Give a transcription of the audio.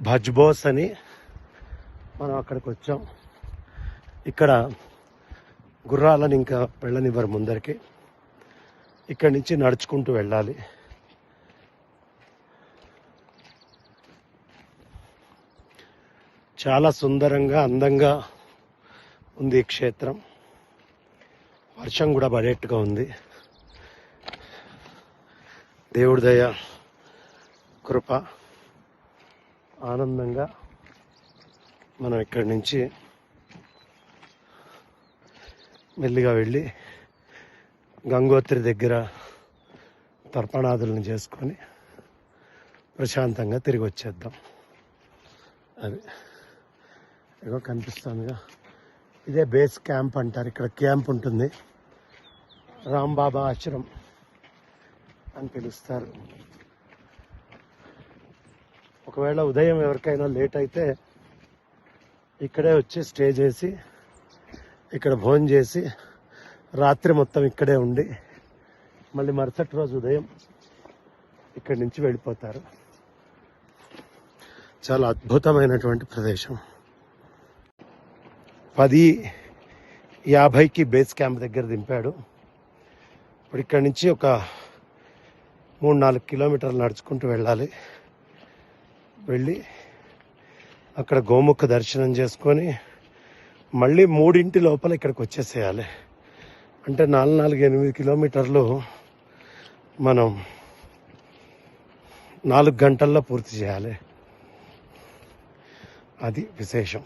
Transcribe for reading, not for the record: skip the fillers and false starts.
భజ్బోస్ అని మనం అక్కడికి వచ్చాం. ఇక్కడ గుర్రాలను ఇంకా వెళ్ళనివ్వరు ముందరికి. ఇక్కడి నుంచి నడుచుకుంటూ వెళ్ళాలి. చాలా సుందరంగా అందంగా ఉంది ఈ క్షేత్రం. వర్షం కూడా పడేట్టుగా ఉంది. దేవుడి దయ కృప ఆనందంగా మనం ఇక్కడి నుంచి మెల్లిగా వెళ్ళి గంగోత్రి దగ్గర తర్పణాదులను చేసుకొని ప్రశాంతంగా తిరిగి వచ్చేద్దాం. అది ఏదో కనిపిస్తుందిగా, ఇదే బేస్ క్యాంప్ అంటారు. ఇక్కడ క్యాంప్ ఉంటుంది, రాంబాబా ఆశ్రమం అని పిలుస్తారు. ఒకవేళ ఉదయం ఎవరికైనా లేట్ అయితే ఇక్కడే వచ్చి స్టే చేసి ఇక్కడ భోజనం చేసి రాత్రి మొత్తం ఇక్కడే ఉండి మళ్ళీ మరుసటి రోజు ఉదయం ఇక్కడి నుంచి వెళ్ళిపోతారు. చాలా అద్భుతమైనటువంటి ప్రదేశం. 10:50కి బేస్ క్యాంప్ దగ్గర దింపాడు. ఇప్పుడు ఇక్కడి నుంచి ఒక 3-4 కిలోమీటర్లు నడుచుకుంటూ వెళ్ళాలి. వెళ్ళి అక్కడ గోముఖ దర్శనం చేసుకొని మళ్ళీ 3 లోపల ఇక్కడికి వచ్చేసేయాలి. అంటే 4-8 కిలోమీటర్లు మనం 4 గంటల్లో పూర్తి చేయాలి. అది విశేషం.